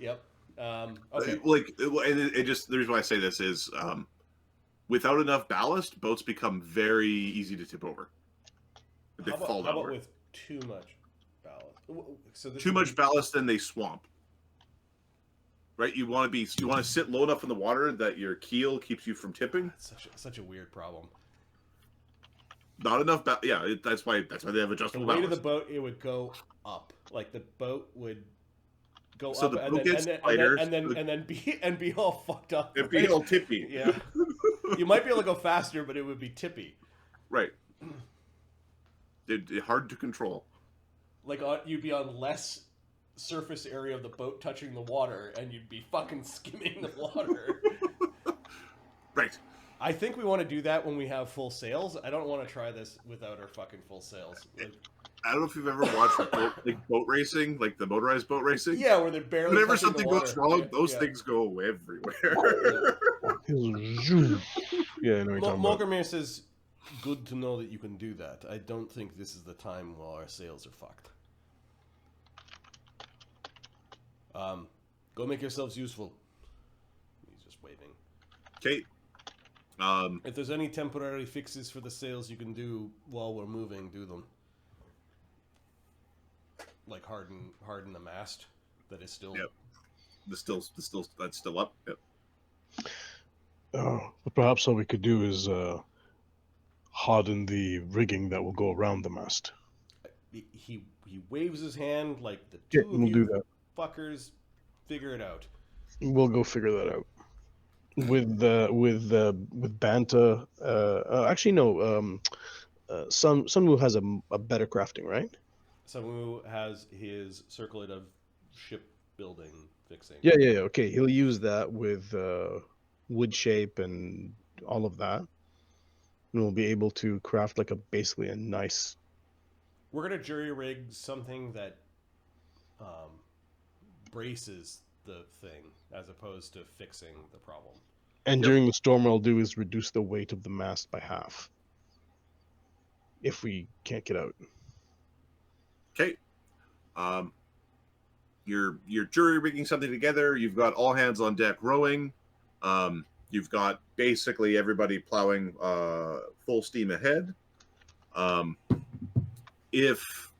Yep. Okay. Like, it just the reason why I say this is without enough ballast, boats become very easy to tip over. They fall How about downward. with too much ballast? So this Too would much be ballast, then they swamp. Right? You want to sit low enough in the water that your keel keeps you from tipping. it's such a weird problem. Not enough. That's why they have The adjustable weight of the ballast. boat, it would go up. Like the boat would go So up the boat gets lighter. and be all fucked up. It'd be Right? all tippy. Yeah. You might be able to go faster, but it would be tippy. Right. Hard to control. Like you'd be on less surface area of the boat touching the water, and you'd be fucking skimming the water. Right. I think we want to do that when we have full sails. I don't want to try this without our fucking full sails. Like, I don't know if you've ever watched boat racing, like the motorized boat racing. yeah, where they're barely Whenever touching something the water. goes wrong, Yeah, those yeah. things go everywhere. Yeah, I know what you're talking about. Mulgrimir says, "Good to know that you can do that. I don't think this is the time while our sails are fucked. Go make yourselves useful." He's just waving. Okay. If there's any temporary fixes for the sails you can do while we're moving, do them. Like harden the mast that is still. Yep. That's still up. Yep. But perhaps all we could do is harden the rigging that will go around the mast. He waves his hand like the Yeah, two we'll of you do that. fuckers figure it out. We'll go figure that out. With Banta, actually no. Sunwoo has a better crafting, right? Samu has his circlet of shipbuilding fixing. Yeah. Okay, he'll use that with wood shape and all of that, and we'll be able to craft like basically a nice. We're gonna jury rig something that braces the thing as opposed to fixing the problem. And Yep. during the storm, what I'll do is reduce the weight of the mast by half. If we can't get out. Okay. You're jury rigging something together. You've got all hands on deck rowing. You've got basically everybody plowing full steam ahead. If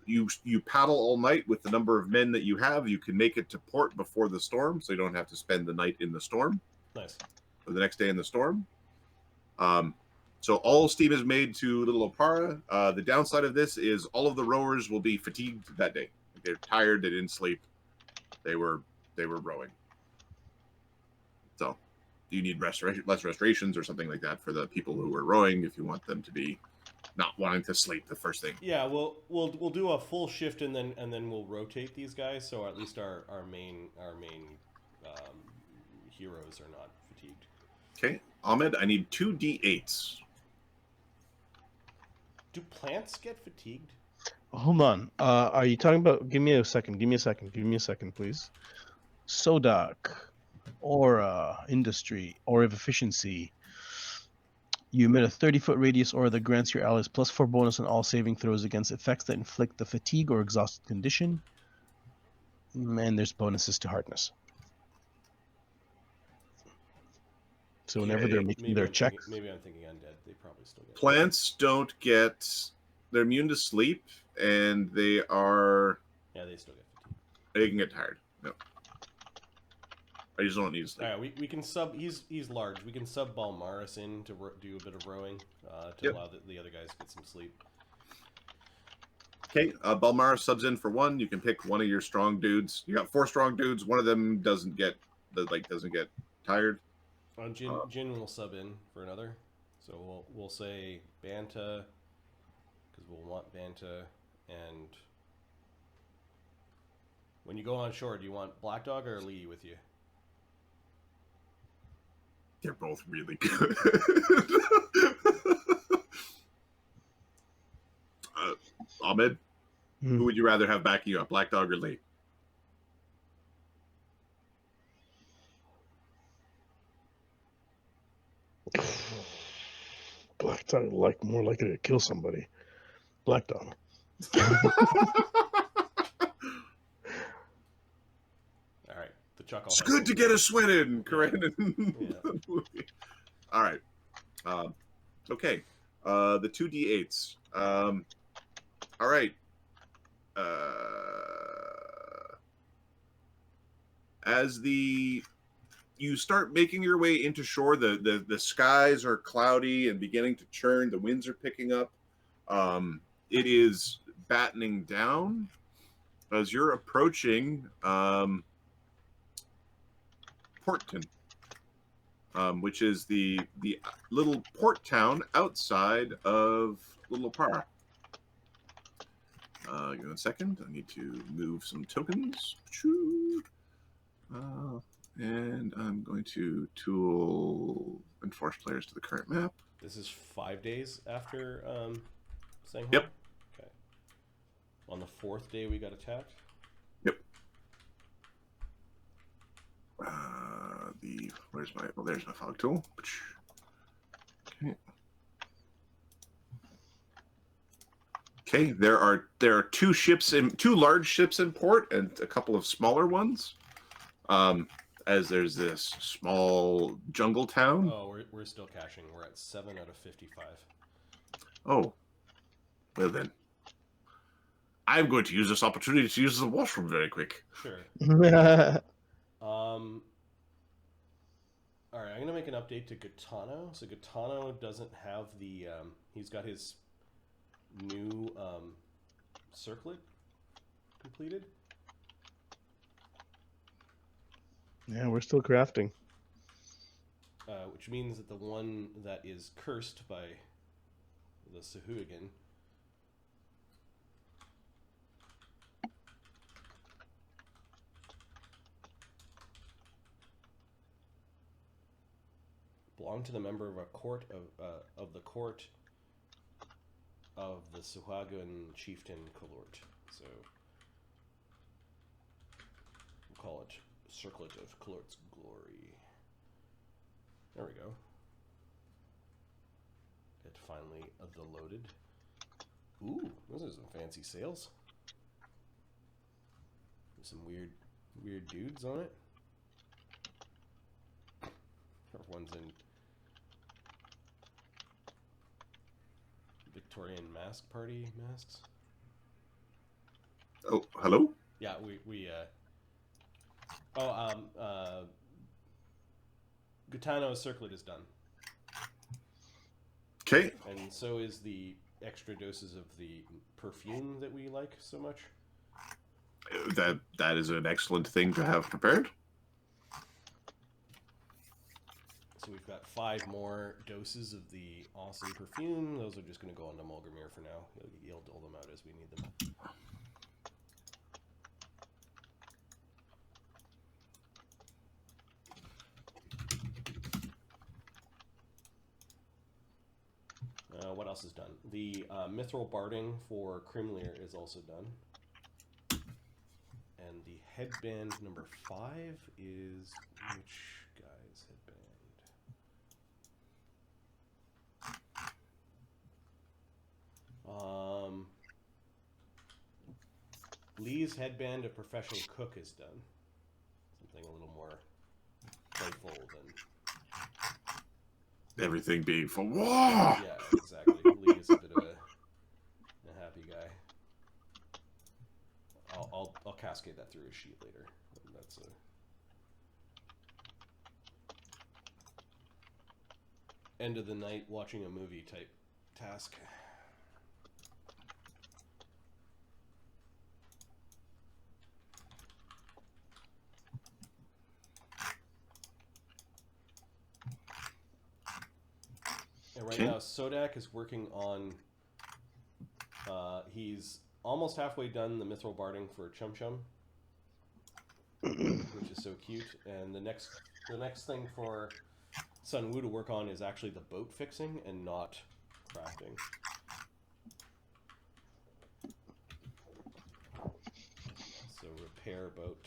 you paddle all night with the number of men that you have, you can make it to port before the storm, so you don't have to spend the night in the storm. Nice. Or the next day in the storm. So all steam is made to Little Oppara. The downside of this is all of the rowers will be fatigued that day. They're tired. They didn't sleep. They were rowing. So you need less restorations or something like that for the people who were rowing if you want them to be not wanting to sleep the first thing. Yeah, we'll do a full shift and then we'll rotate these guys so at least our main heroes are not fatigued. Okay, Ahmed, I need 2 D8s. Do plants get fatigued? Hold on. Are you talking about? Give me a second, please. Sodak, aura, industry, aura of efficiency. You emit a 30-foot radius aura that grants your allies +4 bonus on all saving throws against effects that inflict the fatigue or exhausted condition. And there's bonuses to hardness. So whenever they're making their checks. Maybe I'm thinking undead. They probably still get. Plants don't get. They're immune to sleep, and they are. Yeah, they still get fatigued. They can get tired. No. I just don't need to sleep. All right, we can sub. He's large. We can sub Balmaris in to do a bit of rowing to allow the other guys to get some sleep. Okay, Balmaris subs in for 1. You can pick one of your strong dudes. You got 4 strong dudes. One of them doesn't get tired. Jin will sub in for another. So we'll say Banta because we'll want Banta. And when you go on shore, do you want Black Dog or Lee with you? They're both really good. Ahmed, who would you rather have backing you up, Black Dog or Lee? Black Dog more likely to kill somebody. Black Dog. Chuck. It's good to get a sweat in, Corinne. Yeah. All right. Okay. The 2d8s. All right. As you start making your way into shore, the skies are cloudy and beginning to churn. The winds are picking up. It is battening down as you're approaching Portton, which is the little port town outside of Little Oppara. Give me a second. I need to move some tokens. And I'm going to tool enforce players to the current map. This is 5 days after staying home? Yep. Okay. On the 4th day we got attacked? Yep. There's my fog tool. Okay. Okay, there are two large ships in port and a couple of smaller ones. As there's this small jungle town. Oh, we're still caching. We're at 7 out of 55. Oh, well then, I'm going to use this opportunity to use the washroom very quick. Sure. All right, I'm gonna make an update to Gaetano. So Gaetano doesn't have the. He's got his new circlet completed. Yeah, we're still crafting. Which means that the one that is cursed by the Sahuagin belonged to the member of a court of the court of the Sahuagin chieftain Kalort. So we'll call it Circlet of Kalort's Glory. There we go. It finally loaded. Ooh, those are some fancy sails. There's some weird dudes on it. One's in Victorian mask party masks. Oh, hello? Yeah, Gaetano's circlet is done. Okay. And so is the extra doses of the perfume that we like so much. That is an excellent thing to have prepared. So we've got 5 more doses of the awesome perfume. Those are just going to go onto Mulgrimir for now. He'll dole them out as we need them. What else is done? The mithril barding for Krimlir is also done. And the headband number 5 is which guy's headband? Lee's headband of professional cook is done. Something a little more playful than Everything being for war. Yeah, exactly. Lee is a bit of a happy guy. I'll cascade that through his sheet later. That's a end of the night watching a movie type task. And right now, Sodak is working on. He's almost halfway done the mithril barding for Chum Chum, which is so cute. And the next thing for Sun Wu to work on is actually the boat fixing and not crafting. So repair boat.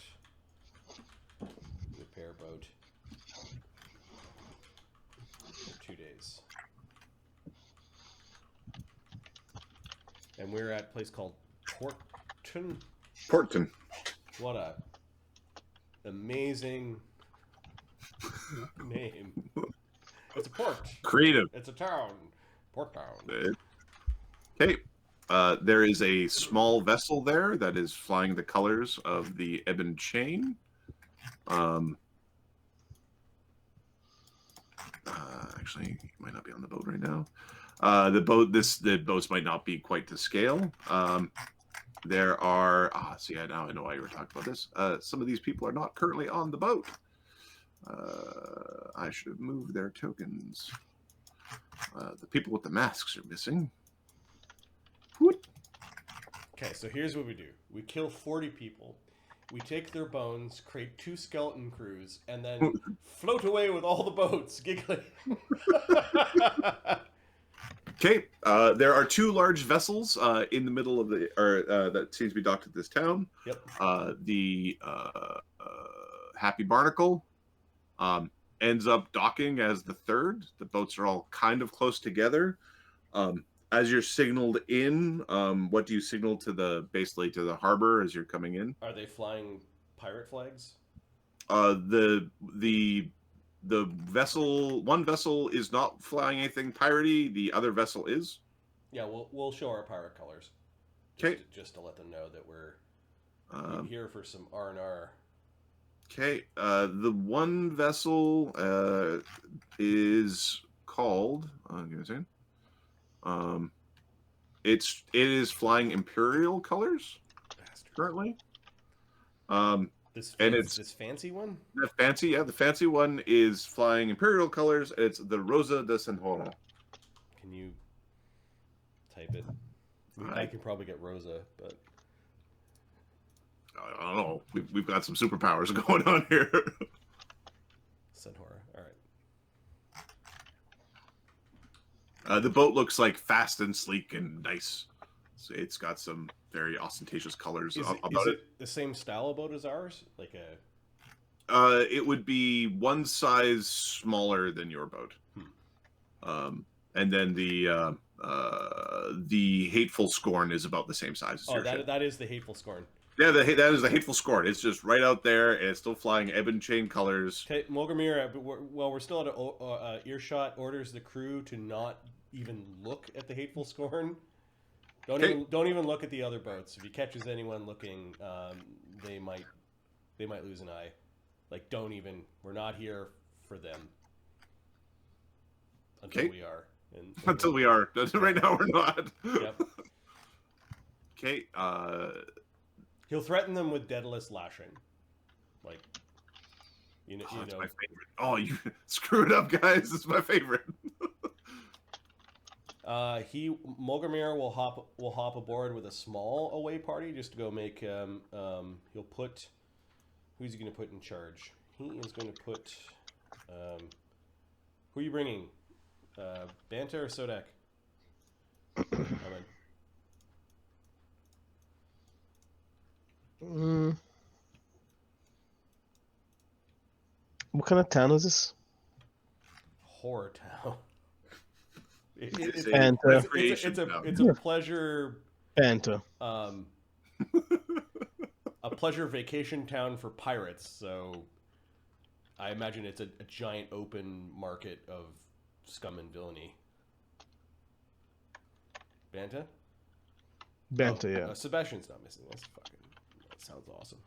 2 days. And we're at a place called Portton. Portton. What a amazing name. It's a port. Creative. It's a town. Port town. Okay. There is a small vessel there that is flying the colors of the Ebon Chain. Actually, he might not be on the boat right now. The boats might not be quite to scale. There are see, now I know why you were talking about this. Some of these people are not currently on the boat. I should have moved their tokens. The people with the masks are missing. Whoop. Okay, so here's what we do. We kill 40 people. We take their bones, create 2 skeleton crews, and then float away with all the boats, giggling. Okay, there are 2 large vessels in the middle of the, that seems to be docked at this town. Yep. The Happy Barnacle ends up docking as the 3rd. The boats are all kind of close together. As you're signaled in, what do you signal to basically to the harbor as you're coming in? Are they flying pirate flags? The vessel, one vessel is not flying anything piratey. The other vessel is. Yeah, we'll show our pirate colors. Okay. Just to let them know that we're here for some R&R. Okay. The one vessel is called. Give me a second. It is flying Imperial colors currently. This fancy one? The fancy one is flying Imperial colors. It's the Rosa de Senhora. Can you type it? I can probably get Rosa, but I don't know. We've got some superpowers going on here. Senhora. All right. The boat looks like fast and sleek and nice. So it's got some very ostentatious colors Is about it the same style of boat as ours? Like a... it would be one size smaller than your boat. And then the Hateful Scorn is about the same size as your ship. That is the Hateful Scorn. Yeah, that is the Hateful Scorn. It's just right out there, and it's still flying Ebon Chain colors. Okay, Mogramir, we're still at earshot, orders the crew to not even look at the Hateful Scorn. Don't even look at the other boats. If he catches anyone looking, they might lose an eye. Like, don't even. We're not here for them. Until we are. Until we are. Right now, we're not. Yep. Okay. He'll threaten them with deadless lashing. Like, you know. That's my favorite. Oh, you screw it up, guys. It's my favorite. Mogramir will hop aboard with a small away party just to go make. He'll put. Who's he going to put in charge? He is going to put. Who are you bringing? Banta or Sodak? What kind of town is this? Horror town. It's a pleasure. Banta. A pleasure vacation town for pirates. So, I imagine it's a giant open market of scum and villainy. Banta. Banta, yeah. Sebastian's not missing. That sounds awesome.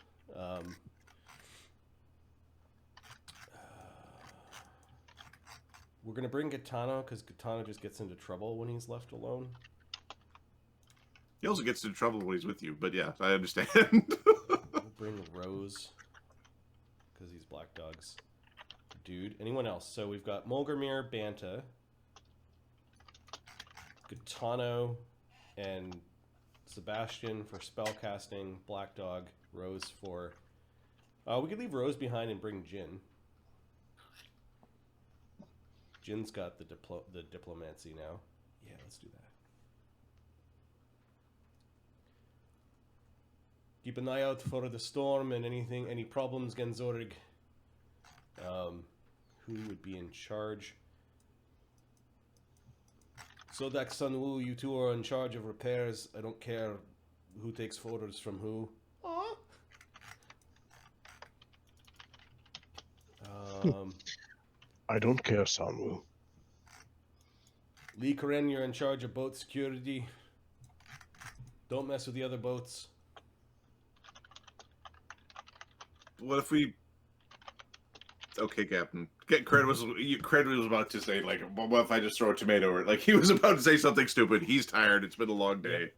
We're gonna bring Gaetano because Gaetano just gets into trouble when he's left alone. He also gets into trouble when he's with you, but yeah, I understand. We'll bring Rose because he's Black Dog's dude. Anyone else? So we've got Mogramir, Banta, Gaetano, and Sebastian for spellcasting, Black Dog, Rose for... we could leave Rose behind and bring Jin. Jin's got the diplomancy now. Yeah, let's do that. Keep an eye out for the storm and any problems, Genzorg. Who would be in charge? Sodak, Sunwoo, you two are in charge of repairs. I don't care who takes photos from who. Aww. I don't care, Sanwu. Lee Karen, you're in charge of boat security. Don't mess with the other boats. What if we... Okay, Captain. Craig was about to say, like, what if I just throw a tomato? Or, like, he was about to say something stupid. He's tired. It's been a long day. Yep.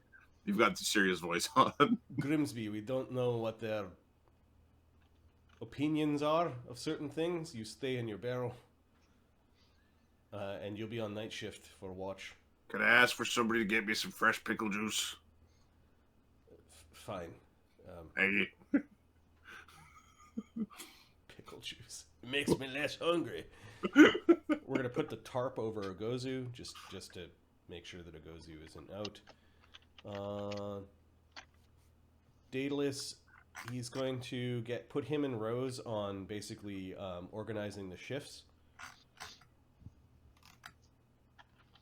You've got the serious voice on. Grimsby, we don't know what their opinions are of certain things. You stay in your barrel. And you'll be on night shift for watch. Can I ask for somebody to get me some fresh pickle juice? Fine. Hey. Pickle juice. It makes me less hungry. We're gonna put the tarp over Ogozu just to make sure that Ogozu isn't out. Daedalus, he's going to put him and Rose on basically organizing the shifts.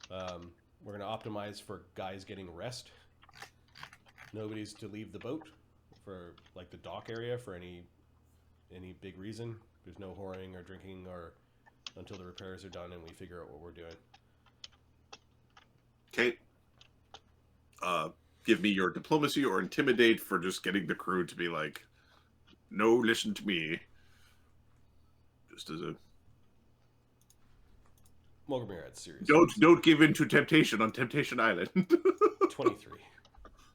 We're going to optimize for guys getting rest. Nobody's to leave the boat for like the dock area for any big reason. There's no whoring or drinking or until the repairs are done and we figure out what we're doing. Okay. Give me your diplomacy or intimidate for just getting the crew to be like, no, listen to me. Just as a... Mogramir had serious. Don't give in to temptation on Temptation Island. 23.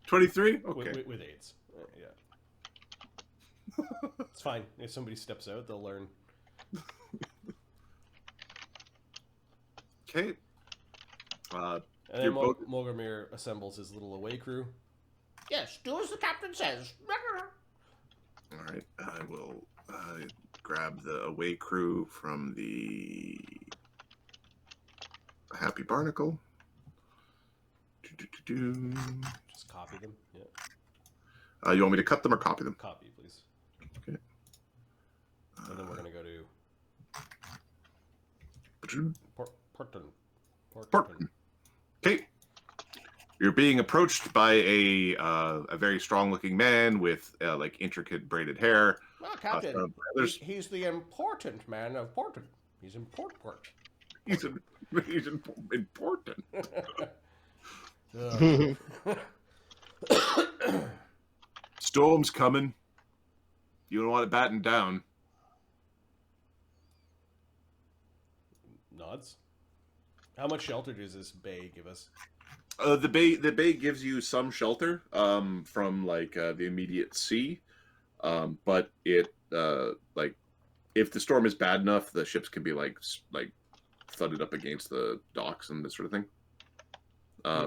23? Okay. With AIDS. Yeah. It's fine. If somebody steps out, they'll learn. Okay. And then Mogramir assembles his little away crew. Yes, do as the captain says. All right. I will grab the away crew from the Happy Barnacle. Just copy them. Yeah. You want me to cut them or copy them? Copy, please. Okay. And then we're going to go to Porton. Okay. You're being approached by a very strong-looking man with like intricate braided hair. Well, Captain, he's the important man of Porton. He's important. He's important. Storm's coming. You don't want it battened down. Nods. How much shelter does this bay give us? The bay gives you some shelter from like the immediate sea, but it like if the storm is bad enough, the ships can be like thudded up against the docks and this sort of thing.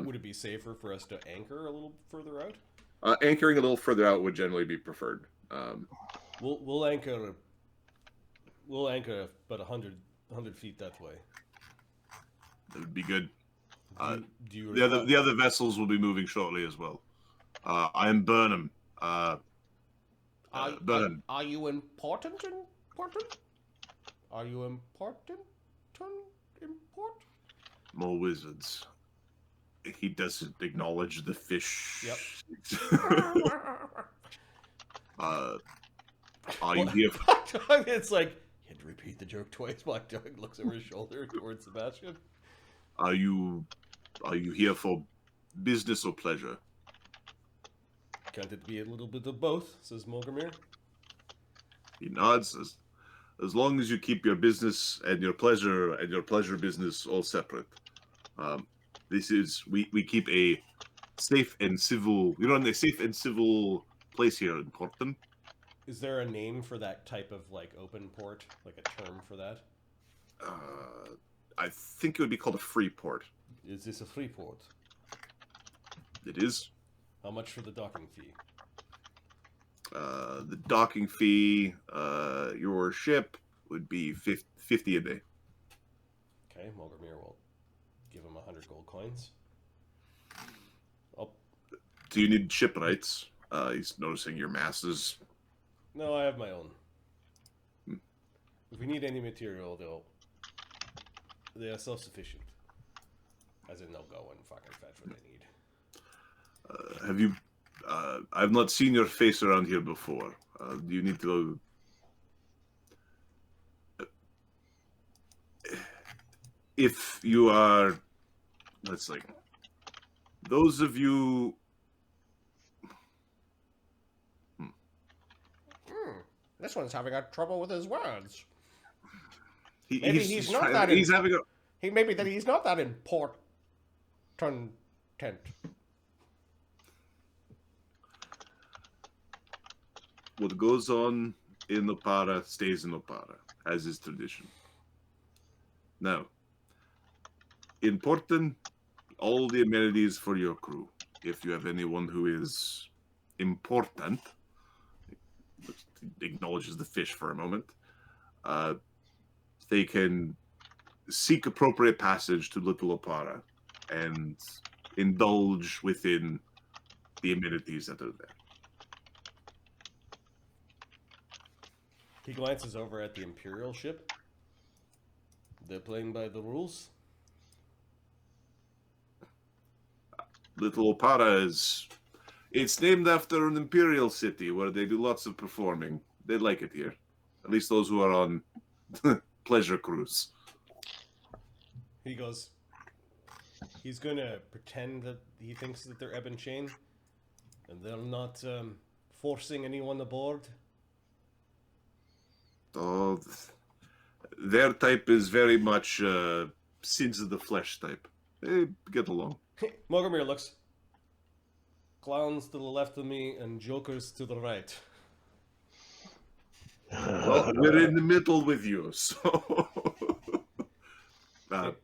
Would it be safer for us to anchor a little further out? Anchoring a little further out would generally be preferred. We'll anchor. We'll anchor about 100 feet that way. That would be good. Do you the other vessels will be moving shortly as well. I am Burnham. Burnham. Are you important? Are you important? More wizards. He doesn't acknowledge the fish. Yep. Are you here? It's like you had to repeat the joke twice. Black Dog looks over his shoulder towards Sebastian. Are you here for business or pleasure? Can't it be a little bit of both? Says Mogramir. He nods. As long as you keep your business and your pleasure business all separate. This is we keep a safe and civil. A safe and civil place here in Portland. Is there a name for that type of like open port, like a term for that? I think it would be called a free port. Is this a free port? It is. How much for the docking fee? The docking fee, your ship would be 50 a day. Okay, Mogramir will give him 100 gold coins. Do you need shipwrights? He's noticing your masses. No, I have my own. If we need any material, they are self-sufficient. As in, they'll go and fucking fetch what they need. Have you... I've not seen your face around here before. Do you need to... if you are, let's see, those of you. This one's having trouble with his words. Maybe he's not that. He's having a. He's not that important. What goes on in Oppara stays in Oppara, as is tradition. Now, important, all the amenities for your crew. If you have anyone who is important, acknowledges the fish for a moment, they can seek appropriate passage to Little Oppara and indulge within the amenities that are there. He glances over at the Imperial ship. They're playing by the rules. Little Oppara is... It's named after an imperial city where they do lots of performing. They like it here. At least those who are on pleasure cruise. He goes... He's going to pretend that he thinks that they're Ebon Chain. And they're not forcing anyone aboard. Oh, their type is very much sins of the flesh type. They get along. Mogomir looks. Clowns to the left of me and jokers to the right. Well, we're in the middle with you, so...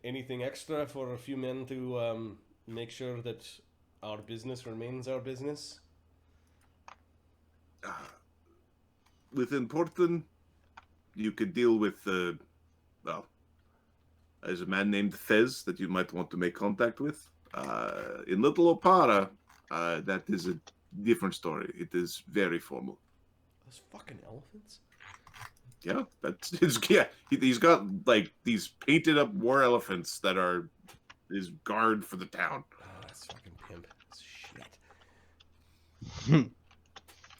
Anything extra for a few men to make sure that our business remains our business? With important, you could deal with, well, there's a man named Fez that you might want to make contact with. In Little Oppara, that is a different story. It is very formal. Those fucking elephants? Yeah, that's his. Yeah, he's got like these painted up war elephants that are his guard for the town. Oh, that's fucking pimp. Shit.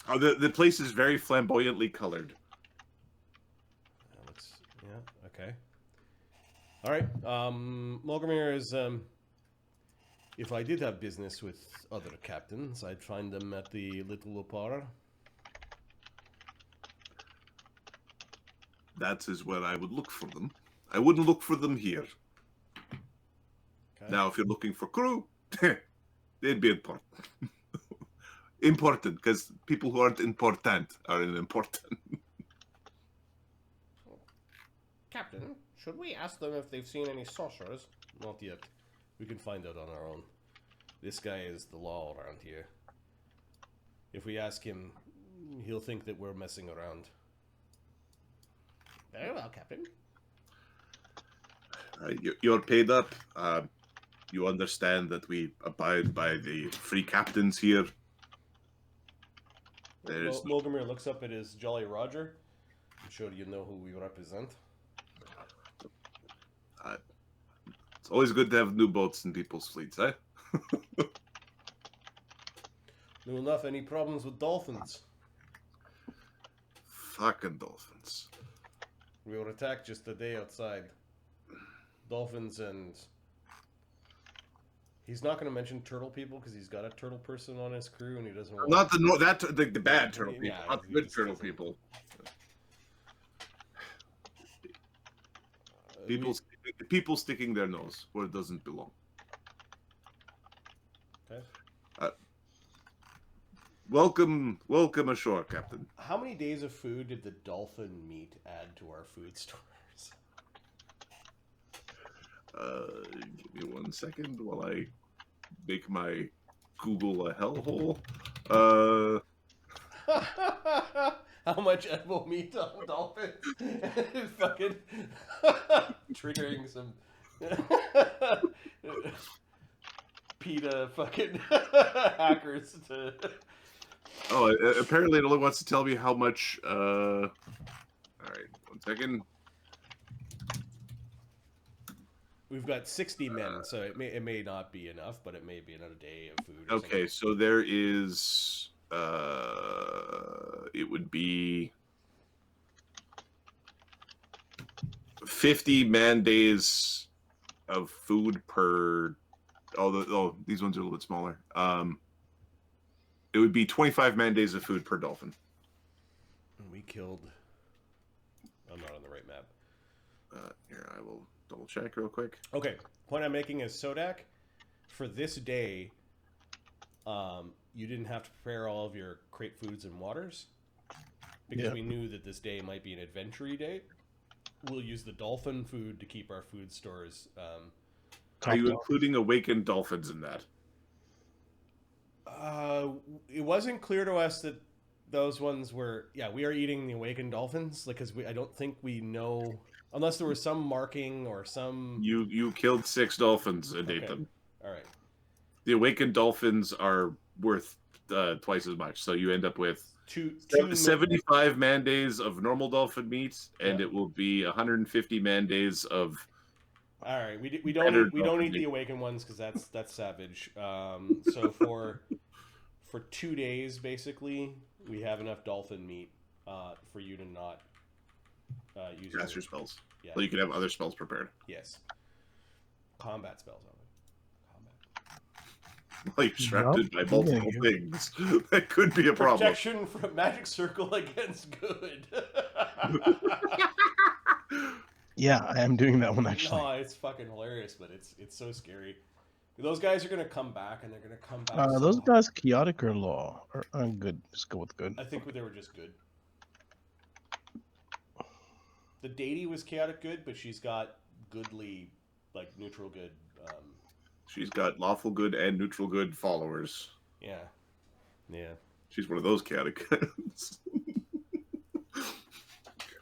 Oh, the place is very flamboyantly colored. That looks, yeah, okay. All right. Mogomir is. If I did have business with other captains, I'd find them at the Little Oppara. That is where I would look for them. I wouldn't look for them here. Okay. Now, if you're looking for crew, they'd be important. Important, because people who aren't important are important. Captain, should we ask them if they've seen any sorcerers? Not yet. We can find out on our own. This guy is the law around here. If we ask him, he'll think that we're messing around. Very well, Captain. You're paid up. You understand that we abide by the free captains here. Mogomir looks up at his Jolly Roger. I'm sure you know who we represent. It's always good to have new boats in people's fleets, eh? No enough. Any problems with dolphins? Fucking dolphins. We were attacked just a day outside. Dolphins and... He's not going to mention turtle people because he's got a turtle person on his crew and he doesn't want... Not the bad turtle people, Yeah, not the good turtle people. People sticking their nose where it doesn't belong. Okay. Welcome ashore, Captain. How many days of food did the dolphin meat add to our food stores? Give me 1 second while I make my Google a hellhole. How much edible meat on dolphins? Fucking triggering some PETA fucking hackers to... Oh, apparently it only wants to tell me how much, Alright, 1 second. We've got 60 men, so it may not be enough, but it may be another day of food. Okay, so there is, it would be 50 man days of food per. Oh, these ones are a little bit smaller. It would be 25 man days of food per dolphin. We killed. I'm not on the right map. Here, I will double check real quick. Okay, point I'm making is Sodak. For this day, you didn't have to prepare all of your crate foods and waters because we knew that this day might be an adventure-y day. We'll use the dolphin food to keep our food stores. Are you including awakened dolphins in that? It wasn't clear to us that those ones were. Yeah, we are eating the awakened dolphins because I don't think we know unless there was some marking or some. You killed 6 dolphins and ate them. All right. The awakened dolphins are worth twice as much, so you end up with 75 man days of normal dolphin meat, and it will be 150 man days of. All right, we don't eat the awakened ones because that's savage. So for 2 days, basically, we have enough dolphin meat for you to not use your spells. Yeah, so you can have other spells prepared. Yes, combat spells. Well, you're surrounded by multiple things. That could be a problem. Protection from magic circle against good. Yeah, I am doing that one actually. No, it's fucking hilarious, but it's so scary. Those guys are gonna come back, and they're gonna come back. Those guys chaotic or law or good? Just go with good. I think they were just good. The deity was chaotic good, but she's got goodly, like neutral good. She's got lawful good and neutral good followers. Yeah. She's one of those chaotic goods.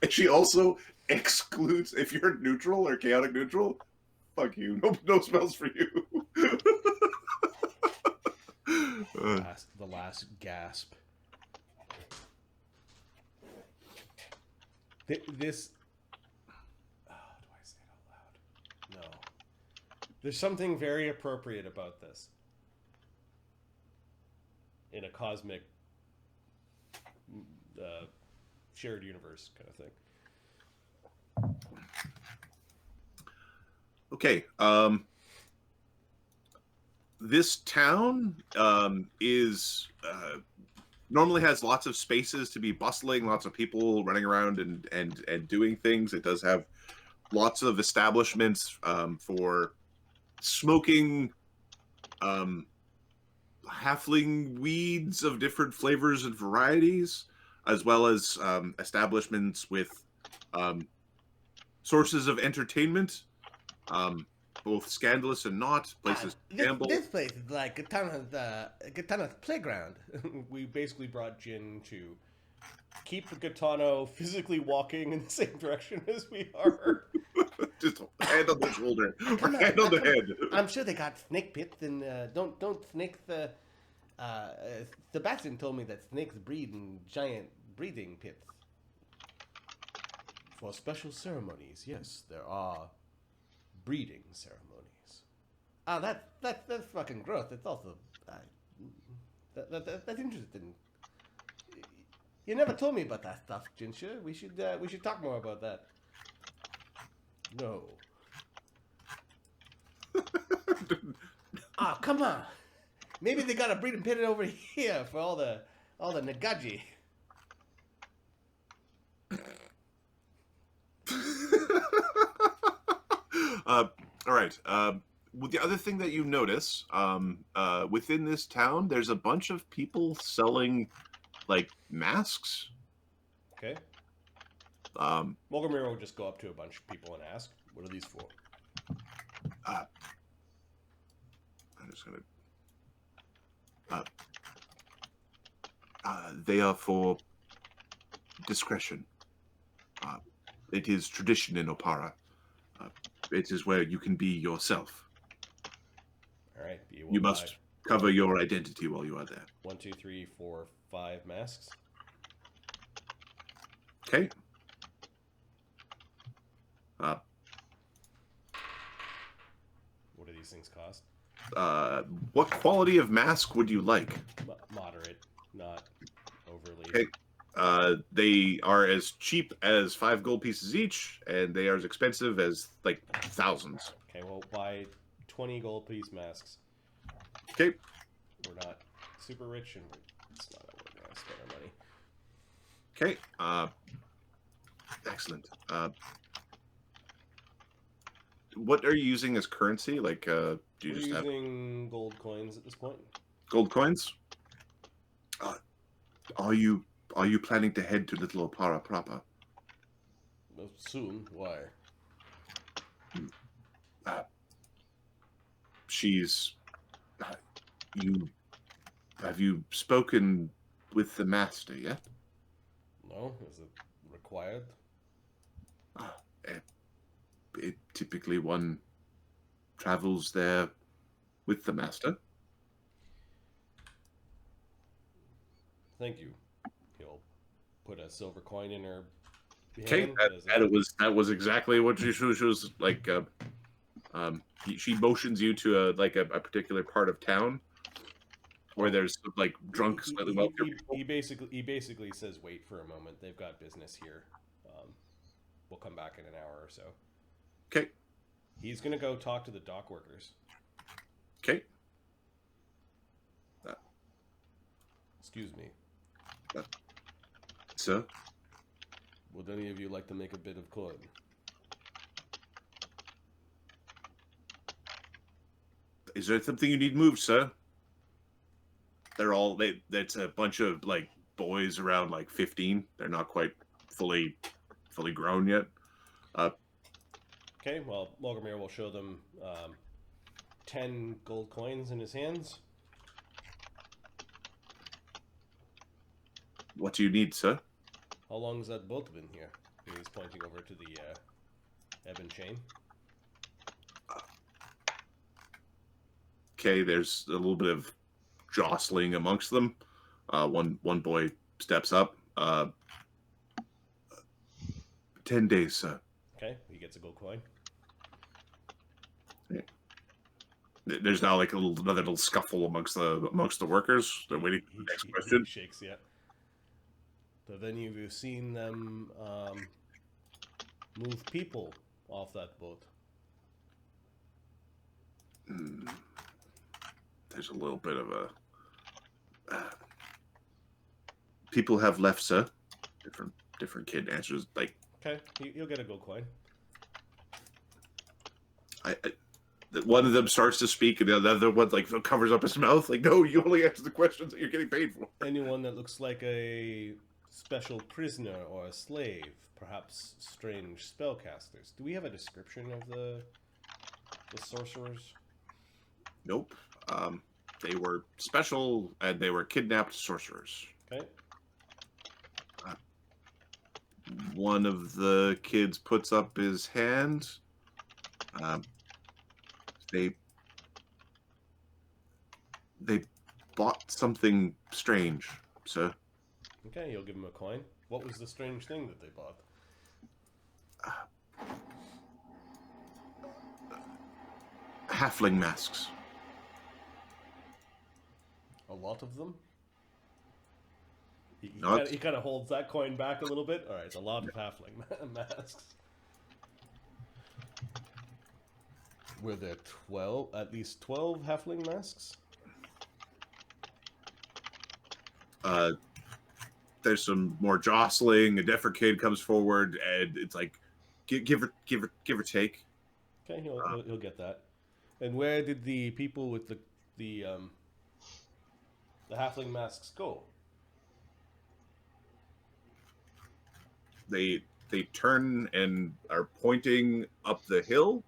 And she also excludes if you're neutral or chaotic neutral. Fuck you. No spells for you. The last gasp. This. Oh, do I say it out loud? No. There's something very appropriate about this. In a cosmic, shared universe kind of thing. Okay. This town is normally has lots of spaces to be bustling, lots of people running around and doing things. It does have lots of establishments for smoking halfling weeds of different flavors and varieties, as well as establishments with sources of entertainment, both scandalous and not. Places to gamble. This place is like Katana's playground. We basically brought Jin to keep Katano physically walking in the same direction as we are. Just hand on the shoulder, or hand on the head. I'm sure they got snake pits, and don't snake the. Sebastian told me that snakes breed in giant breathing pits. For special ceremonies, yes, there are breeding ceremonies. That's fucking gross. It's also that's interesting. You never told me about that stuff, Jinsha. We should talk more about that. No. Come on. Maybe they got a breeding pit over here for all the Nagaji. All right. Well, the other thing that you notice within this town, there's a bunch of people selling like masks. Okay. Mogomiro will just go up to a bunch of people and ask, "What are these for?" I'm just gonna. They are for discretion. It is tradition in Oppara. It is where you can be yourself. All right. You must cover your identity while you are there. 1, 2, 3, 4, 5 masks. Okay. What do these things cost? What quality of mask would you like? Moderate, not overly. Okay. They are as cheap as 5 gold pieces each, and they are as expensive as like thousands. Okay, well, buy 20 gold piece masks. Okay. We're not super rich, and it's not how we're going to spend our money. Okay. Excellent. What are you using as currency? Like, do you We're just have using gold coins at this point. gold coins? Are you planning to head to Little Oppara proper? Well, soon. Why? She's. Have you spoken with the master yet? No? Is it required? Typically one travels there with the master. Thank you. He'll put a silver coin in her Okay, hand. that was exactly what she was like. She motions you to a particular part of town where there's like drunk, slightly wealthier people. He basically says, "Wait for a moment. They've got business here. We'll come back in an hour or so." Okay. He's gonna go talk to the dock workers. Okay. Excuse me. Sir? Would any of you like to make a bit of coin? Is there something you need moved, sir? That's a bunch of like boys around like 15. They're not quite fully grown yet. Okay, well, Logomir will show them 10 gold coins in his hands. What do you need, sir? How long has that boat been here? And he's pointing over to the Ebon Chain. Okay, there's a little bit of jostling amongst them. One boy steps up. 10 days, sir. Okay, he gets a gold coin. Yeah. There's now like another little scuffle amongst the workers. They're waiting for the next question. He shakes, yeah. Have any of you seen them move people off that boat? There's a little bit of a... people have left, sir. Different kid answers like... Okay, he'll get a gold coin. One of them starts to speak, and the other one like covers up his mouth. Like, no, you only answer the questions that you're getting paid for. Anyone that looks like a special prisoner or a slave, perhaps strange spellcasters. Do we have a description of the sorcerers? Nope. They were special, and they were kidnapped sorcerers. Okay. One of the kids puts up his hand. They bought something strange, sir. Okay, you'll give him a coin. What was the strange thing that they bought? Halfling masks. A lot of them? He No, kind of holds that coin back a little bit. All right, it's a lot of halfling masks. Were there at least 12 halfling masks? There's some more jostling. A different kid comes forward, and it's like, give or take. Okay, he'll get that. And where did the people with the halfling masks go? They turn and are pointing up the hill.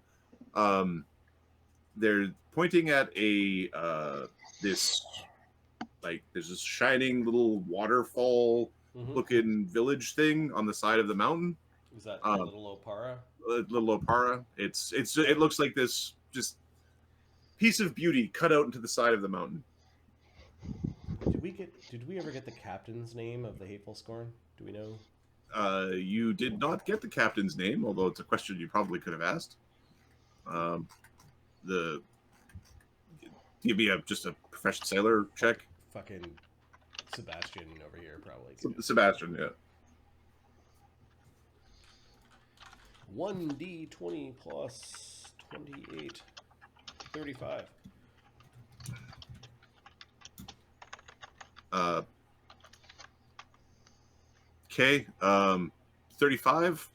They're pointing at this, like, there's this shining little waterfall looking village thing on the side of the mountain. Is that Little Oppara? Little Oppara. It looks like this just piece of beauty cut out into the side of the mountain. Did we ever get the captain's name of the Hateful Scorn? Do we know? You did not get the captain's name, although it's a question you probably could have asked. Give me just a professional sailor check. Fucking Sebastian over here probably. Too. Sebastian, yeah. 1d20 plus 28. 35. Okay. 35.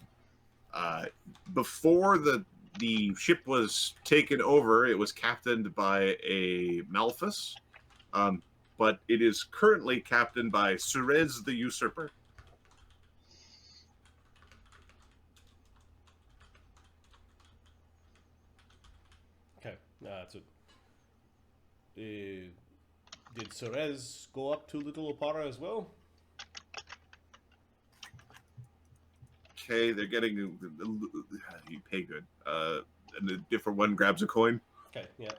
Before the ship was taken over, it was captained by a Malphus. But it is currently captained by Cerez the Usurper. Okay. So, did Cerez go up to Little Oppara as well? Okay, they're getting you pay good. And a different one grabs a coin. Okay, yeah.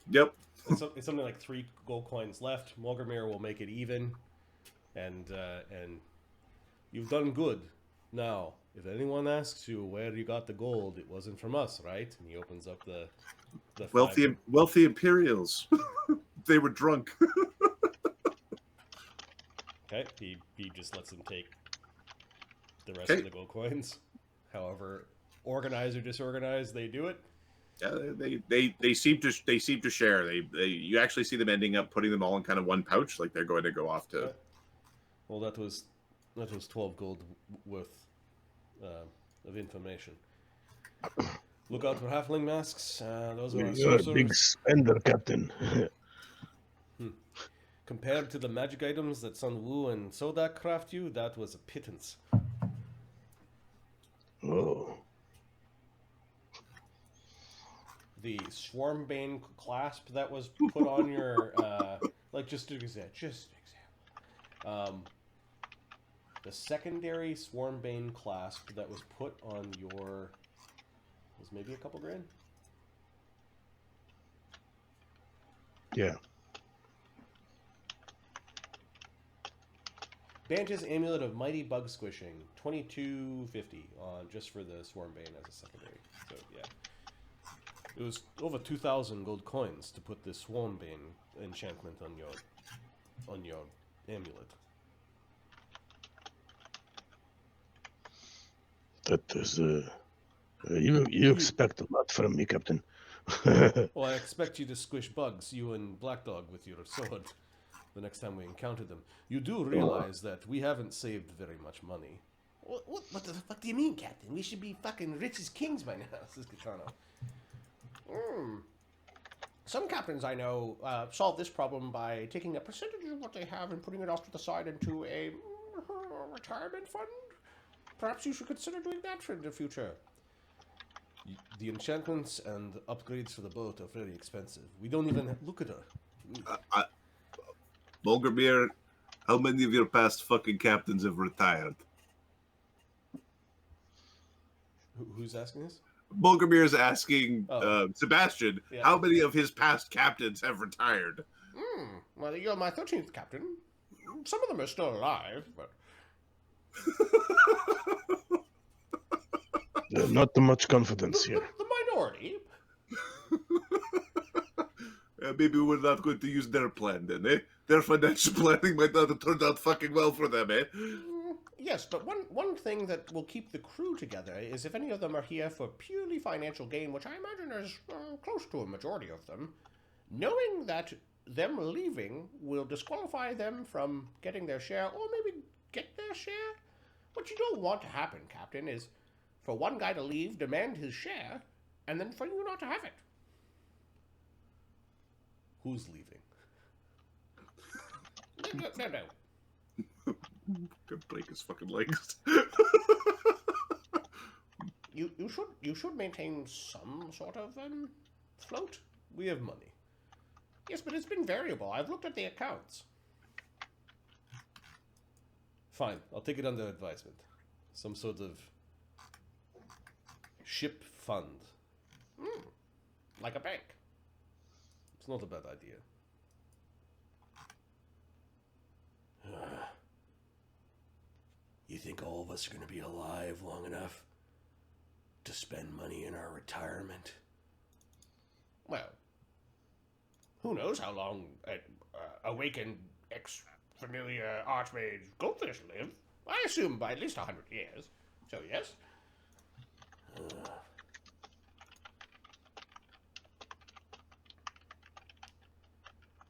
Yep. It's something like 3 gold coins left. Mulgrimir will make it even, and you've done good. Now, if anyone asks you where you got the gold, it wasn't from us, right? And he opens up the wealthy Imperials. They were drunk. Okay, he just lets them take the rest of the gold coins. However organized or disorganized they do it. Yeah, they seem to share. You actually see them ending up putting them all in kind of one pouch, like they're going to go off to. Okay. Well, that was 12 gold worth of information. Look out for halfling masks. Those are our You're a sorcerers. big spender, Captain. Compared to the magic items that Sun Wu and Sodak craft you, that was a pittance. Oh. The Swarmbane clasp that was put on your, just an example. The secondary Swarmbane clasp that was put on your was maybe a couple grand. Yeah. Banta's Amulet of Mighty Bug Squishing, $22.50 on just for the Swarmbane as a secondary. So yeah, it was over 2,000 gold coins to put this Swarmbane enchantment on your amulet. That is, you expect a lot from me, Captain. Well, I expect you to squish bugs, you and Black Dog, with your sword the next time we encounter them. You do realize that we haven't saved very much money. What the fuck do you mean, Captain? We should be fucking rich as kings by now, says Katana. Some captains I know solve this problem by taking a percentage of what they have and putting it off to the side into a retirement fund. Perhaps you should consider doing that for the future. The enchantments and upgrades for the boat are very expensive. We don't even look at her. Mulgrimir, how many of your past fucking captains have retired? Who's asking this? Mulgrimir is asking Sebastian, Yeah. how many of his past captains have retired? Well, you're my 13th captain. Some of them are still alive, but... Not too much confidence here. The minority. Maybe we're not going to use their plan then, eh? Their financial planning might not have turned out fucking well for them, eh? Yes, but one thing that will keep the crew together is if any of them are here for purely financial gain, which I imagine is close to a majority of them, knowing that them leaving will disqualify them from getting their share, or maybe get their share. What you don't want to happen, Captain, is for one guy to leave, demand his share, and then for you not to have it. Who's leaving? No. Gonna break his fucking legs. You should maintain some sort of float. We have money. Yes, but it's been variable. I've looked at the accounts. Fine, I'll take it under advisement. Some sort of ship fund. Like a bank. It's not a bad idea. You think all of us are going to be alive long enough to spend money in our retirement? Well, who knows how long Awakened X familiar archmage goldfish live. I assume by at least 100 years. So, yes.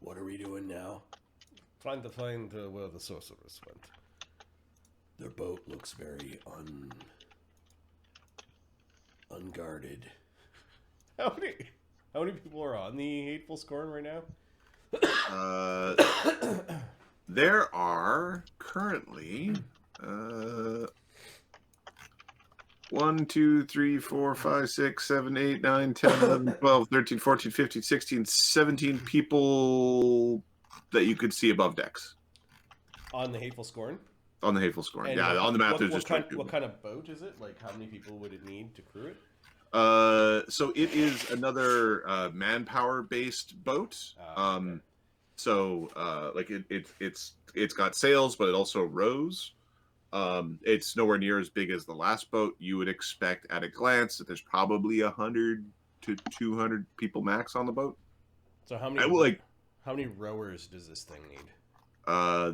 What are we doing now? Trying to find where the sorceress went. Their boat looks very unguarded. How many people are on the Hateful Scorn right now? There are currently 1, 2, 3, 4, 5, 6, 7, 8, 9, 10, 11, 12, 13, 14, 15, 16, 17 people that you could see above decks. On the Hateful Scorn? On the Hateful Scorn. And Yeah, on the map there's just what kind of boat is it? Like, how many people would it need to crew it? So it is another manpower based boat. Okay. So like it's got sails, but it also rows. It's nowhere near as big as the last boat. You would expect at a glance that there's probably 100 to 200 people max on the boat. So how many rowers does this thing need?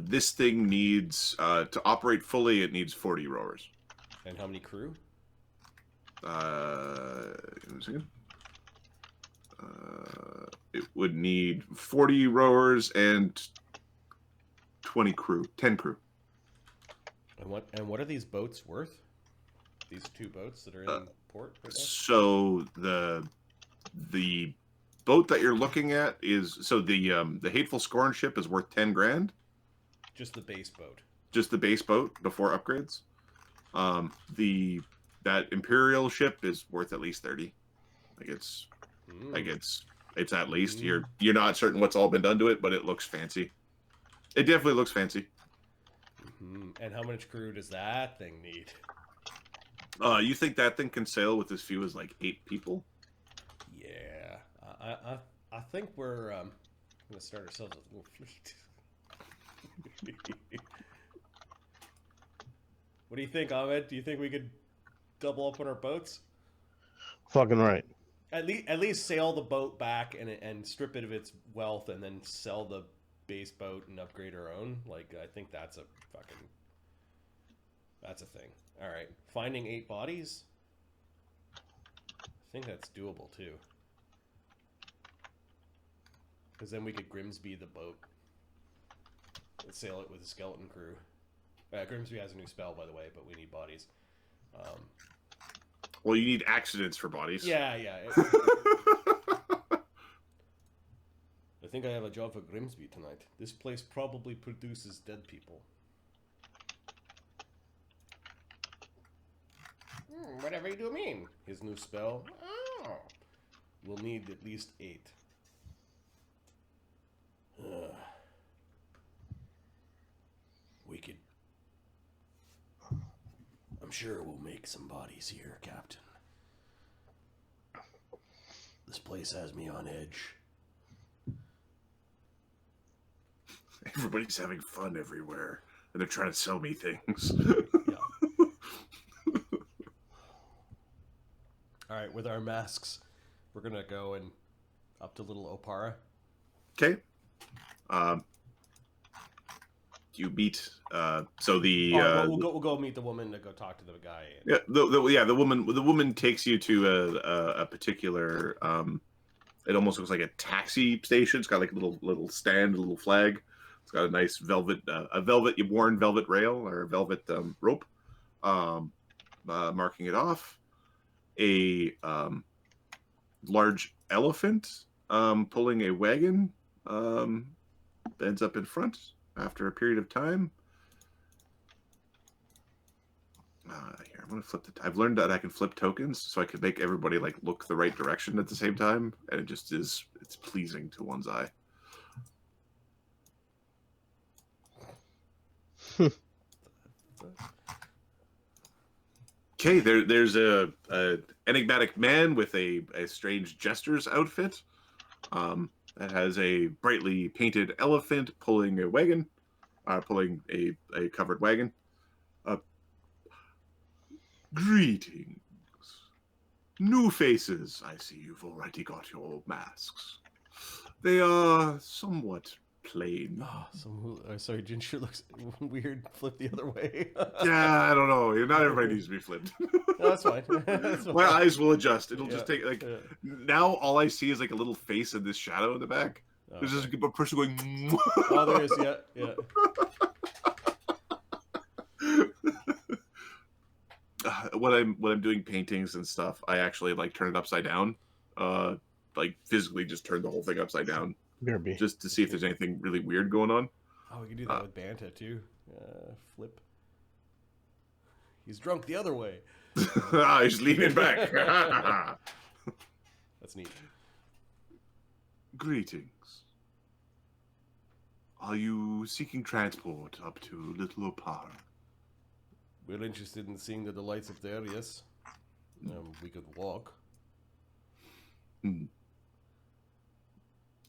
This thing needs to operate fully. It needs 40 rowers. And how many crew? Give me a second. It would need 40 rowers and 20 crew, 10 crew. And what are these boats worth? These two boats that are in port right now? So the boat that you're looking at is the Hateful Scorn ship is worth 10 grand. Just the base boat. Just the base boat before upgrades. That Imperial ship is worth at least 30. It's at least you're not certain what's all been done to it, but it looks fancy. It definitely looks fancy. And how much crew does that thing need? You think that thing can sail with as few as like 8 people? Yeah, I think we're gonna start ourselves a little fleet. What do you think, Ahmed? Do you think we could double up on our boats? Fucking right. At least sail the boat back and strip it of its wealth, and then sell the base boat and upgrade our own. Like, I think that's a thing. All right, finding 8 bodies. I think that's doable too. Because then we could Grimsby the boat and sail it with a skeleton crew. Grimsby has a new spell, by the way, but we need bodies. Well, you need accidents for bodies. Yeah. I think I have a job for Grimsby tonight. This place probably produces dead people. Whatever you do mean. His new spell. Oh. We'll need at least 8. We could... I'm sure we'll make some bodies here, Captain. This place has me on edge. Everybody's having fun everywhere, and they're trying to sell me things. Yeah. All right, with our masks, we're gonna go and up to little Oppara. Okay. You meet. We'll go meet the woman to go talk to the guy. Yeah. The woman takes you to a particular. It almost looks like a taxi station. It's got like a little stand, a little flag. It's got a nice worn velvet rail or a velvet rope, marking it off. A large elephant pulling a wagon ends up in front after a period of time. Here, I'm gonna flip I've learned that I can flip tokens, so I can make everybody like look the right direction at the same time, and it just is. It's pleasing to one's eye. Okay, there's a enigmatic man with a strange jester's outfit. That has a brightly painted elephant pulling a wagon, pulling a covered wagon. Greetings. New faces. I see you've already got your masks. They are somewhat plane. Oh, sorry, Ginger looks weird. Flip the other way. Yeah, I don't know. Not everybody needs to be flipped. No, that's fine. That's My fine. eyes will adjust. It'll just Yeah, take like yeah. now. All I see is like a little face and this shadow in the back. There's just Okay. a person going. Oh, there is. Yeah, yeah. When I'm doing paintings and stuff, I actually like turn it upside down. Like physically just turn the whole thing upside down BRB. just to see if there's anything really weird going on. Oh, we can do that with Banta too. Flip. He's drunk the other way. He's leaning back. That's neat. Greetings. Are you seeking transport up to Little Oppara? We're interested in seeing the delights up there. Yes. We could walk.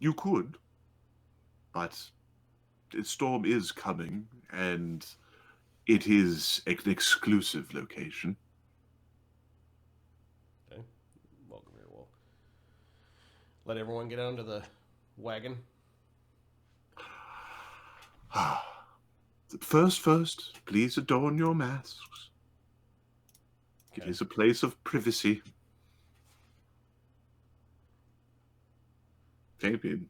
You could, but the storm is coming, and it is an exclusive location. Okay. Welcome here. We'll let everyone get onto the wagon. First, please adorn your masks. Okay. It is a place of privacy. Champion.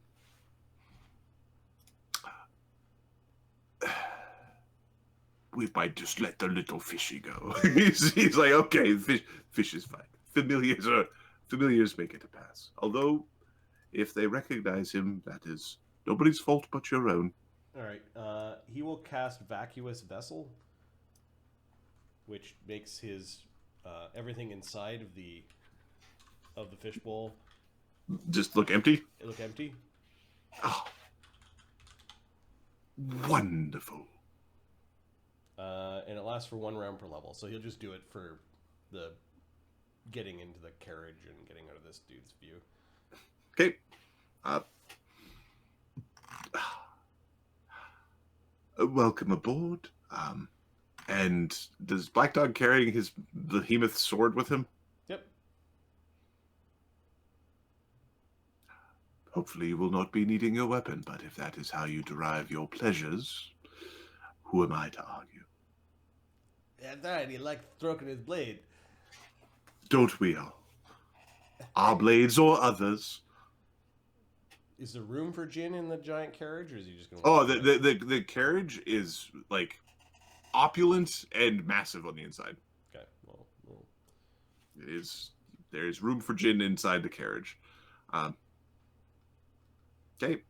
We might just let the little fishy go. he's like, okay, fish is fine. Familiars make it a pass. Although, if they recognize him, that is nobody's fault but your own. All right. He will cast Vacuous Vessel, which makes his everything inside of the fishbowl Just look empty. look empty. Oh, wonderful. And it lasts for 1 round per level, so he'll just do it for the getting into the carriage and getting out of this dude's view. Okay. Welcome aboard. And does Black Dog carrying his behemoth sword with him? Yep. Hopefully you will not be needing your weapon, but if that is how you derive your pleasures, who am I to argue? That's right. He likes stroking his blade. Don't we all? Our blades or others. Is there room for Jin in the giant carriage, or is he just going? Oh, the carriage is like opulent and massive on the inside. Okay. Well. It is. There is room for Jin inside the carriage. Okay.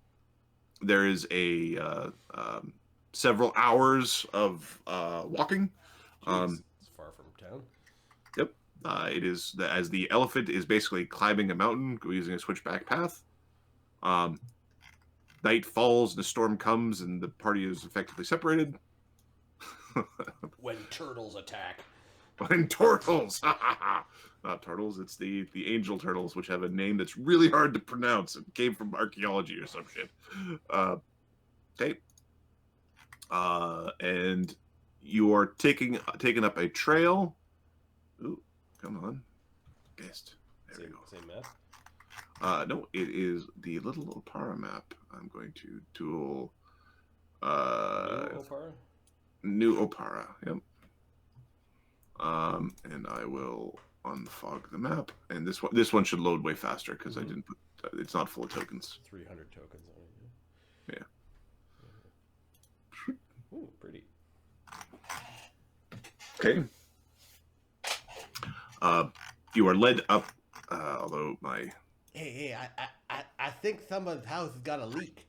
There is a several hours of walking. Jeez, it's far from town. Yep. It is as the elephant is basically climbing a mountain using a switchback path. Night falls, and the storm comes, and the party is effectively separated. When turtles attack. When turtles, not turtles. It's the angel turtles, which have a name that's really hard to pronounce. It came from archaeology or some shit. Okay. And you are taking up a trail. Ooh, come on, guest. There we go. Same map. No, it is the little Oppara map. I'm going to tool. Oppara? New Oppara. Yep. And I will unfog the map, and this one should load way faster because I didn't put. It's not full of tokens. 300 tokens on it. Yeah. Ooh, pretty. Okay. You are led up. Although my. Hey, I think someone's house has got a leak.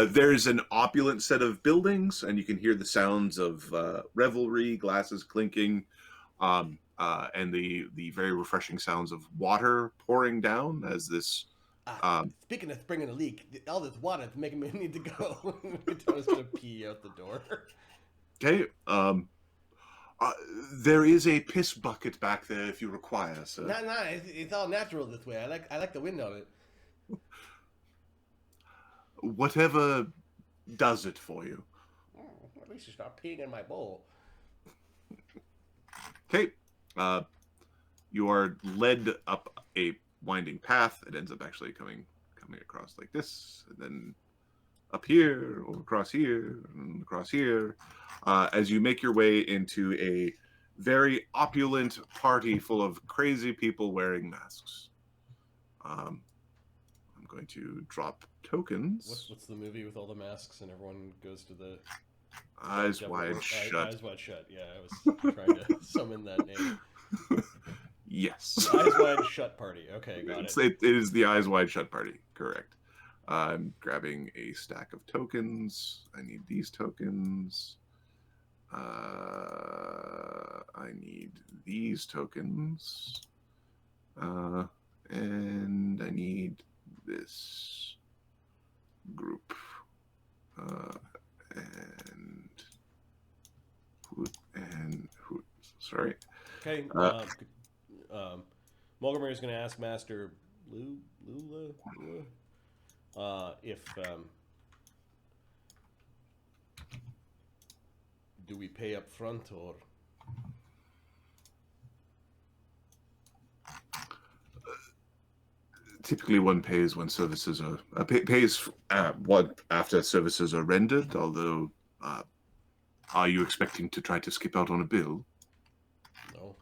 There's an opulent set of buildings, and you can hear the sounds of revelry, glasses clinking, and the very refreshing sounds of water pouring down as this. Speaking of springing a leak, all this water is making me need to go. I was going to pee out the door. Okay. There is a piss bucket back there if you require, sir. No, it's all natural this way. I like the wind on it. Whatever does it for you. At least you stop peeing in my bowl. Okay. You are led up a winding path. It ends up actually coming coming across like this, and then up here, over across here, and across here, as you make your way into a very opulent party full of crazy people wearing masks. I'm going to drop tokens. What's the movie with all the masks and everyone goes to the Eyes wide shut. Eyes wide shut. Yeah, I was trying to summon that name. Yes. Eyes wide shut party. Okay, got it. It is the Eyes Wide Shut party. Correct. I'm grabbing a stack of tokens. I need these tokens. I need these tokens. And I need this group. And hoot. Sorry. Okay. Mulgamer is going to ask Master Lula if do we pay up front or typically one pays when services are pays one after services are rendered. Although, are you expecting to try to skip out on a bill? no?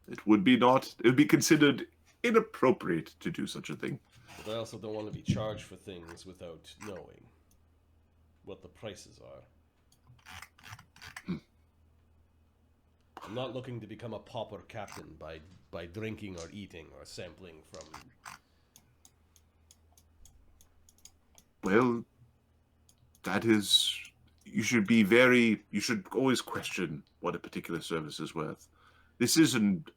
It would be not. It would be considered inappropriate to do such a thing. But I also don't want to be charged for things without knowing what the prices are. I'm not looking to become a pauper captain by drinking or eating or sampling from. Well, that is. You should always question what a particular service is worth. This isn't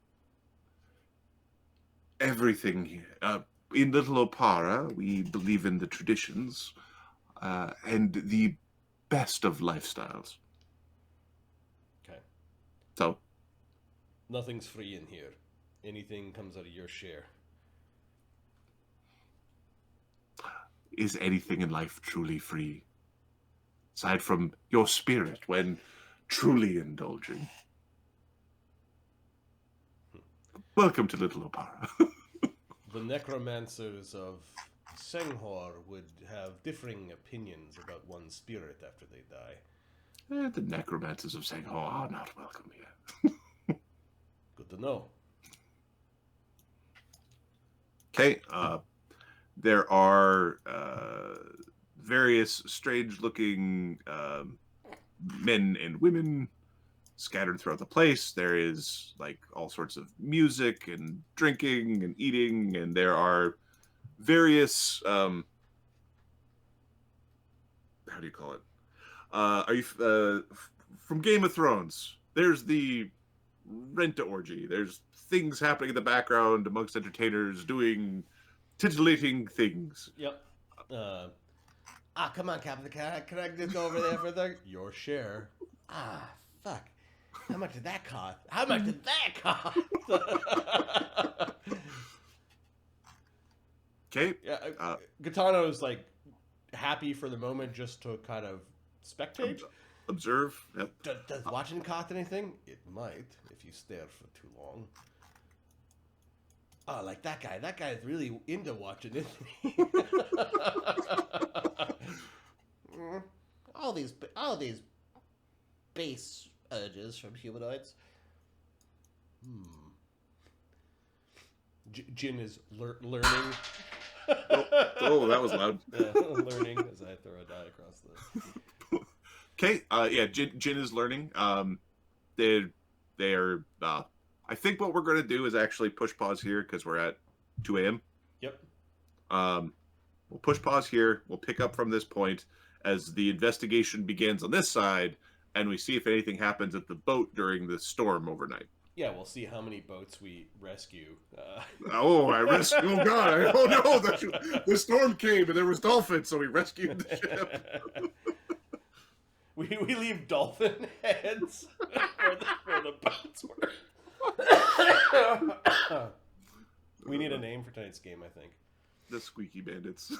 everything here. In Little Oppara, we believe in the traditions and the best of lifestyles. Okay. So, Nothing's free in here. Anything comes out of your share. is anything in life truly free? Aside from your spirit when truly indulging. Welcome to Little Oppara. The necromancers of Senghor would have differing opinions about one's spirit after they die. The necromancers of Senghor are not welcome here. Good to know. Okay, there are various strange-looking men and women scattered throughout the place. There is like all sorts of music and drinking and eating, and there are various how do you call it? Are you from Game of Thrones? There's the rent orgy. There's things happening in the background amongst entertainers doing titillating things. Yep. Come on, Captain. Can I just go over there for your share? Fuck. How much did that cost? How much did that cost? Okay. Yeah, Gitano's like happy for the moment just to kind of spectate. Observe. Yep. Does watching cost anything? It might if you stare for too long. Oh, like that guy. That guy's really into watching, isn't he? all these base urges from humanoids. Jin is learning. Oh, that was loud. Learning as I throw a die across the. Okay. Yeah. Jin is learning. They're. I think what we're going to do is actually push pause here because we're at 2 a.m. Yep. We'll push pause here. We'll pick up from this point as the investigation begins on this side, and we see if anything happens at the boat during the storm overnight. Yeah, we'll see how many boats we rescue. Oh, I rescued. Oh God! Oh no! The storm came and there was dolphins, so we rescued the ship. we leave dolphin heads for the boats. We need a name for tonight's game, I think. The Squeaky Bandits.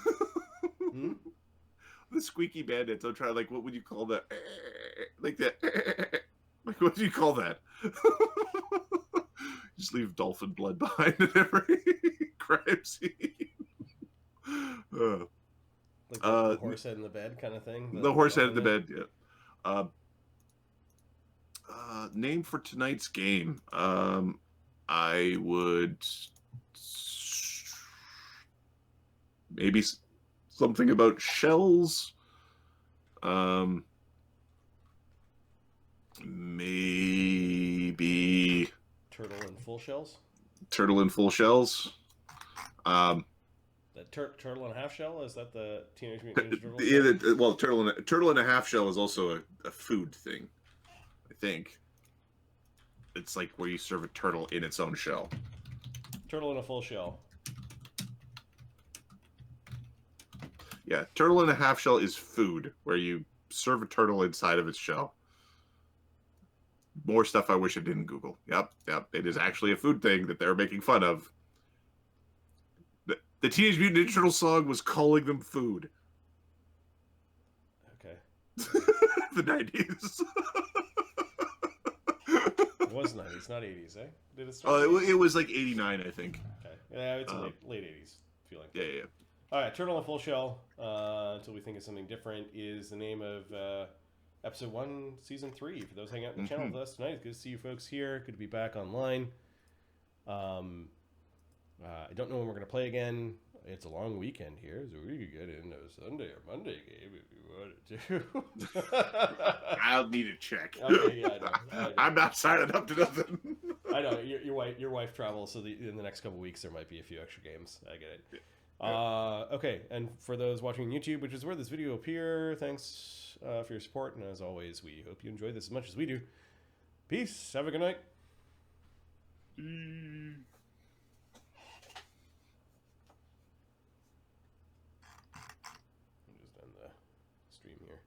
The Squeaky Bandits. I'm trying, like, what would you call that? Like that. Like, what do you call that? Just leave dolphin blood behind in every crime scene. Like the horse head in the bed kind of thing. The horse head in the dolphin bed. Yeah. Name for tonight's game. I would maybe something about shells. Maybe turtle and full shells. turtle and full shells. The turtle and a half shell, is that the Teenage Mutant Ninja Turtles? Yeah, well, turtle and a half shell is also a food thing. I think it's like where you serve a turtle in its own shell. Turtle and a full shell. Yeah, turtle and a half shell is food, where you serve a turtle inside of its shell. More stuff I wish I didn't Google. Yep. It is actually a food thing that they're making fun of. The Teenage Mutant Ninja Turtle song was calling them food. Okay. The 90s. It was 90s, not 80s, eh? Did it start? It was like 89, I think. Okay. Yeah, it's a late 80s feeling. Yeah. All right, Turtle and Full Shell, until we think of something different, is the name of Episode 1, Season 3. For those hanging out in the channel with us tonight, good to see you folks here. Good to be back online. I don't know when we're going to play again. It's a long weekend here, so we could get into a Sunday or Monday game if you wanted to. I'll need a check. Okay, yeah, I know. I'm not signing up to nothing. I know your wife travels, so in the next couple weeks there might be a few extra games. I get it. Okay, and for those watching on YouTube, which is where this video will appear, thanks for your support, and as always, we hope you enjoy this as much as we do. Peace. Have a good night. I'll just end the stream here.